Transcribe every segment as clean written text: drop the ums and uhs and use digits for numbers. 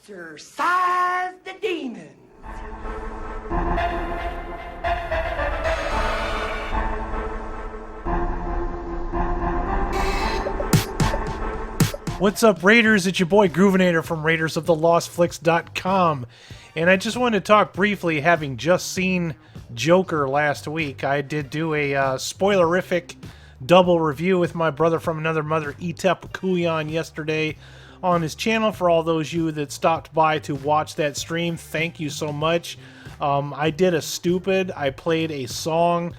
Exorcise the demons. What's up, Raiders? It's your boy Groovinator from RaidersOfTheLostFlix.com. And I just wanted to talk briefly, having just seen Joker last week. I did do a spoilerific double review with my brother from another mother, Etep Kuyan, yesterday on his channel. For all those of you that stopped by to watch that stream, thank you so much. I did a stupid. I played a song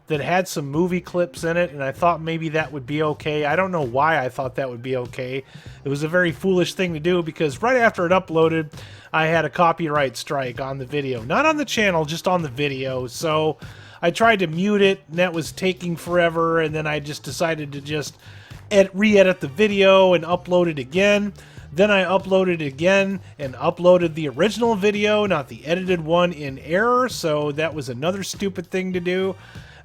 that had some movie clips in it, and I thought maybe that would be okay. I don't know why I thought that would be okay. It was a very foolish thing to do, because right after it uploaded, I had a copyright strike on the video. Not on the channel, just on the video. So I tried to mute it, and that was taking forever, and then I just decided to just re-edit the video and upload it again. Then I uploaded it again and uploaded the original video, not the edited one, in error. So that was another stupid thing to do.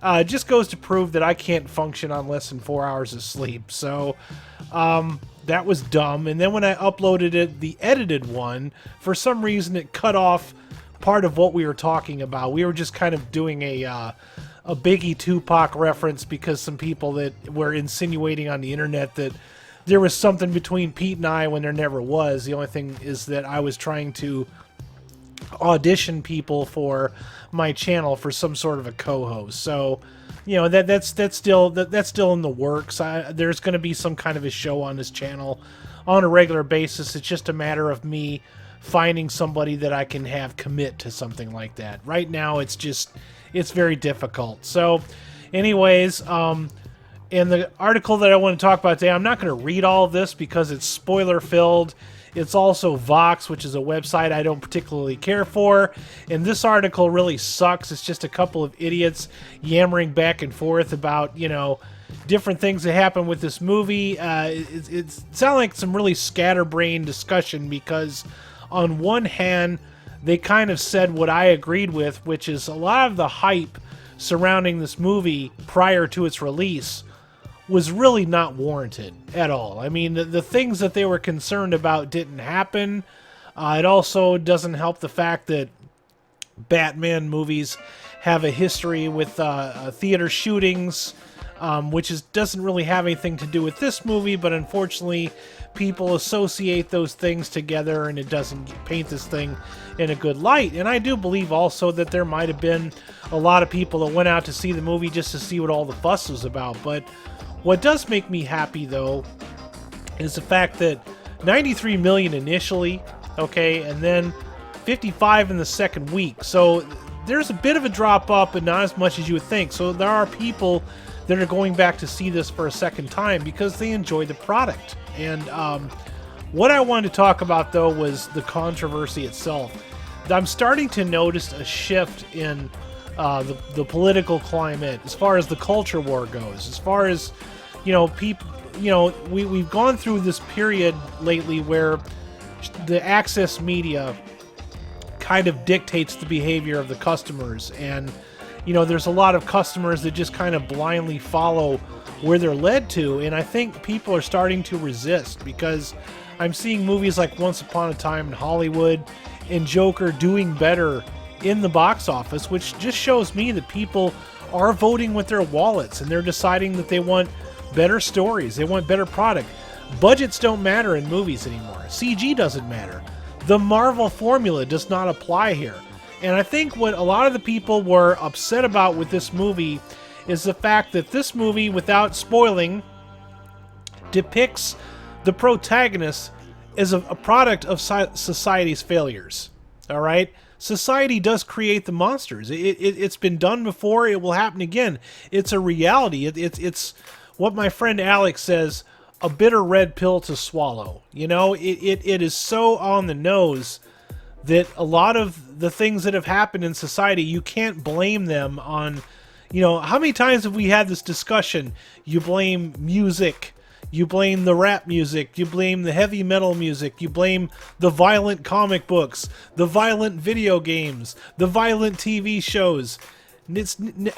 It just goes to prove that I can't function on less than 4 hours of sleep. So that was dumb. And then when I uploaded it, the edited one, for some reason it cut off part of what we were talking about. We were just kind of doing a Biggie Tupac reference, because some people that were insinuating on the internet that there was something between Pete and I when there never was. The only thing is that I was trying to audition people for my channel for some sort of a co-host. So, you know, that's still in the works. There's going to be some kind of a show on this channel on a regular basis. It's just a matter of me finding somebody that I can have commit to something like that. Right now, it's very difficult. So, anyways, in the article that I want to talk about today, I'm not going to read all of this because it's spoiler-filled. It's also Vox, which is a website I don't particularly care for. And this article really sucks. It's just a couple of idiots yammering back and forth about, you know, different things that happen with this movie. It sounds like some really scatterbrained discussion, because on one hand, they kind of said what I agreed with, which is a lot of the hype surrounding this movie prior to its release was really not warranted at all. I mean, the things that they were concerned about didn't happen. It also doesn't help the fact that Batman movies have a history with theater shootings, which doesn't really have anything to do with this movie, but unfortunately people associate those things together, and it doesn't paint this thing in a good light. And I do believe also that there might have been a lot of people that went out to see the movie just to see what all the fuss was about. But what does make me happy, though, is the fact that 93 million initially, okay, and then 55 in the second week. So there's a bit of a drop up, but not as much as you would think. So there are people that are going back to see this for a second time because they enjoy the product. And what I wanted to talk about, though, was the controversy itself. I'm starting to notice a shift in the political climate as far as the culture war goes. As far as, you know, people, you know, we've gone through this period lately where the access media kind of dictates the behavior of the customers. And, you know, there's a lot of customers that just kind of blindly follow where they're led to. And I think people are starting to resist, because I'm seeing movies like Once Upon a Time in Hollywood and Joker doing better in the box office, which just shows me that people are voting with their wallets, and they're deciding that they want better stories, they want better product. Budgets don't matter in movies anymore. CG doesn't matter. The Marvel formula does not apply here. And I think what a lot of the people were upset about with this movie is the fact that this movie, without spoiling, depicts the protagonist as a product of society's failures. All right? Society does create the monsters. It's been done before. It will happen again. It's a reality. It's what my friend Alex says, a bitter red pill to swallow. You know, it is so on the nose that a lot of the things that have happened in society, you can't blame them on, you know, how many times have we had this discussion? You blame music, you blame the rap music, you blame the heavy metal music, you blame the violent comic books, the violent video games, the violent TV shows.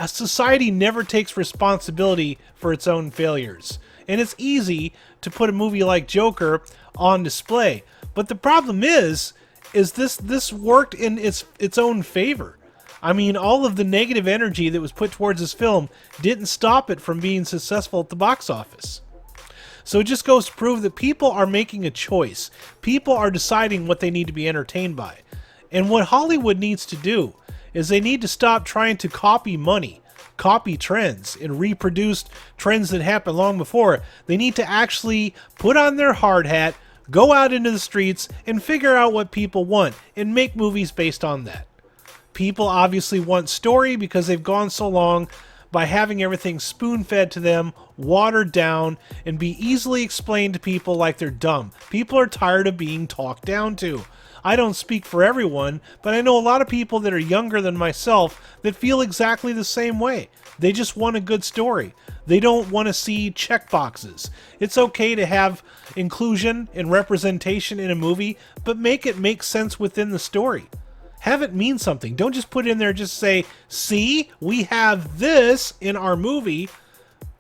Society never takes responsibility for its own failures. And it's easy to put a movie like Joker on display. But the problem is this worked in its own favor. I mean, all of the negative energy that was put towards this film didn't stop it from being successful at the box office. So it just goes to prove that people are making a choice. People are deciding what they need to be entertained by. And what Hollywood needs to do is they need to stop trying to copy money, copy trends, and reproduce trends that happened long before. They need to actually put on their hard hat, go out into the streets, and figure out what people want, and make movies based on that. People obviously want story because they've gone so long by having everything spoon-fed to them, watered down, and be easily explained to people like they're dumb. People are tired of being talked down to. I don't speak for everyone, but I know a lot of people that are younger than myself that feel exactly the same way. They just want a good story. They don't want to see checkboxes. It's okay to have inclusion and representation in a movie, but make it make sense within the story. Have it mean something. Don't just put it in there, just say, see, we have this in our movie.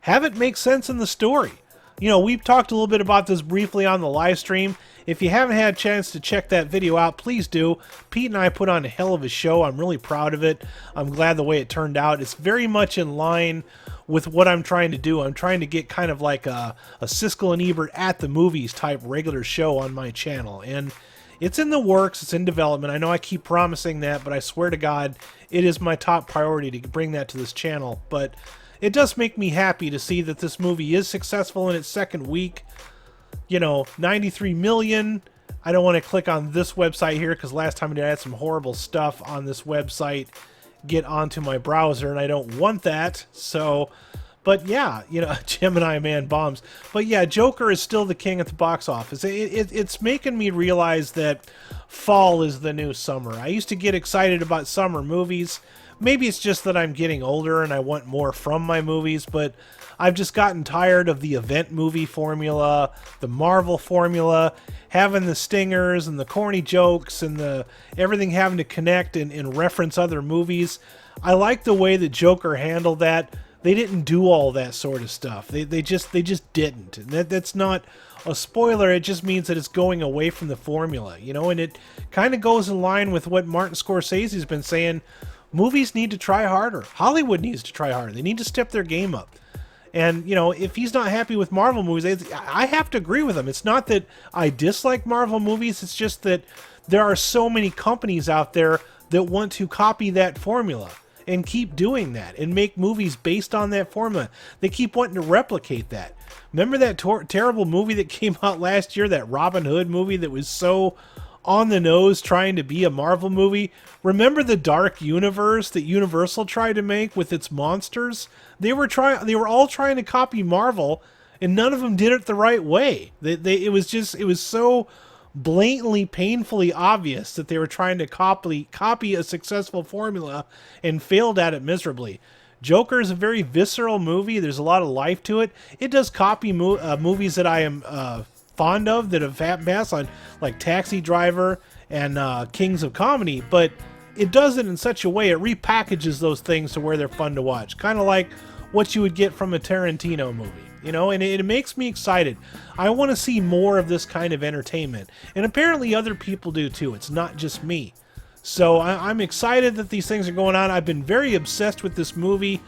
Have it make sense in the story. You know, we've talked a little bit about this briefly on the live stream. If you haven't had a chance to check that video out, please do. Pete and I put on a hell of a show. I'm really proud of it. I'm glad the way it turned out. It's very much in line with what I'm trying to do. I'm trying to get kind of like a Siskel and Ebert at the movies type regular show on my channel. And it's in the works. It's in development. I know I keep promising that, but I swear to God, it is my top priority to bring that to this channel. But it does make me happy to see that this movie is successful in its second week. You know, 93 million. I don't want to click on this website here because last time I did, I had some horrible stuff on this website get onto my browser, and I don't want that. So, but yeah, you know, Gemini Man bombs. But yeah, Joker is still the king at the box office. It's making me realize that fall is the new summer. I used to get excited about summer movies. Maybe it's just that I'm getting older and I want more from my movies, but I've just gotten tired of the event movie formula, the Marvel formula, having the stingers and the corny jokes and the everything having to connect and reference other movies. I like the way that Joker handled that. They didn't do all that sort of stuff. They just didn't. And that's not a spoiler. It just means that it's going away from the formula, you know, and it kind of goes in line with what Martin Scorsese's been saying. Movies need to try harder. Hollywood needs to try harder. They need to step their game up. And, you know, if he's not happy with Marvel movies, I have to agree with him. It's not that I dislike Marvel movies. It's just that there are so many companies out there that want to copy that formula and keep doing that and make movies based on that formula. They keep wanting to replicate that. Remember that terrible movie that came out last year, that Robin Hood movie that was so on the nose trying to be a Marvel movie? Remember the Dark Universe that Universal tried to make with its monsters? They were all trying to copy Marvel, and none of them did it the right way. It was so blatantly, painfully obvious that they were trying to copy a successful formula and failed at it miserably. Joker is a very visceral movie. There's a lot of life to it. It does copy movies that I am fond of that have passed on, like Taxi Driver and Kings of Comedy, but it does it in such a way, it repackages those things to where they're fun to watch. Kind of like what you would get from a Tarantino movie, you know, and it makes me excited. I want to see more of this kind of entertainment, and apparently other people do too. It's not just me. So I'm excited that these things are going on. I've been very obsessed with this movie.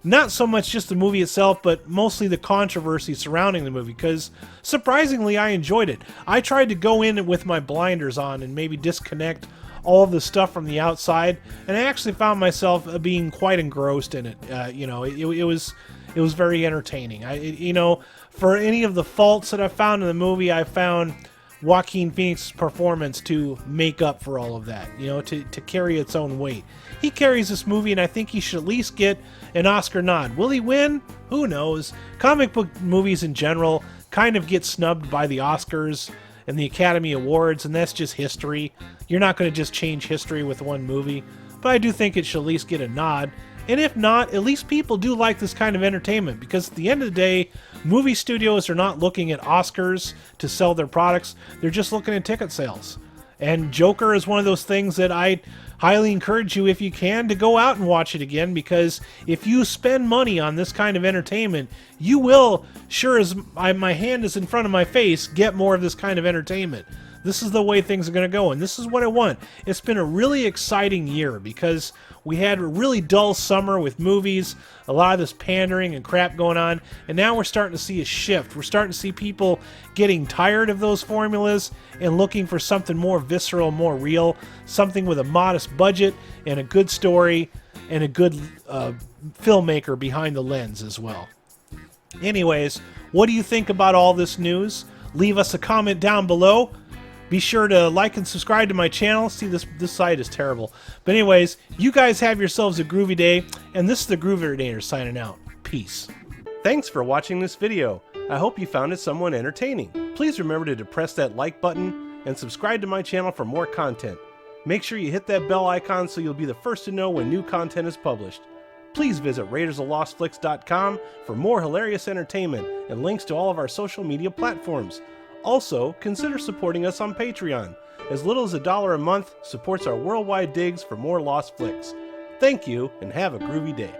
Not so much just the movie itself, but mostly the controversy surrounding the movie, because surprisingly I enjoyed it. I tried to go in with my blinders on and maybe disconnect all of the stuff from the outside, and I actually found myself being quite engrossed in it. You know, it was very entertaining. You know, for any of the faults that I found in the movie, I found Joaquin Phoenix's performance to make up for all of that, you know, to carry its own weight. He carries this movie, and I think he should at least get an Oscar nod. Will he win? Who knows? Comic book movies in general kind of get snubbed by the Oscars and the Academy Awards, and that's just history. You're not going to just change history with one movie, but I do think it should at least get a nod. And if not, at least people do like this kind of entertainment, because at the end of the day, movie studios are not looking at Oscars to sell their products. They're just looking at ticket sales. And Joker is one of those things that I highly encourage you, if you can, to go out and watch it again, because if you spend money on this kind of entertainment, you will, sure as my hand is in front of my face, get more of this kind of entertainment. this is the way things are going to go, and this is what I want. It's been a really exciting year because we had a really dull summer with movies, a lot of this pandering and crap going on, and now we're starting to see a shift. We're starting to see people getting tired of those formulas and looking for something more visceral, more real, something with a modest budget and a good story and a good filmmaker behind the lens as well. Anyways, what do you think about all this news? Leave us a comment down below. Be sure to like and subscribe to my channel. See, this site is terrible. But anyways, you guys have yourselves a groovy day, and this is the Groovinator signing out. Peace. Thanks for watching this video. I hope you found it somewhat entertaining. Please remember to depress that like button and subscribe to my channel for more content. Make sure you hit that bell icon so you'll be the first to know when new content is published. Please visit RaidersOfLostFlicks.com for more hilarious entertainment and links to all of our social media platforms. Also, consider supporting us on Patreon. As little as $1 a month supports our worldwide digs for more Lost Flicks. Thank you, and have a groovy day.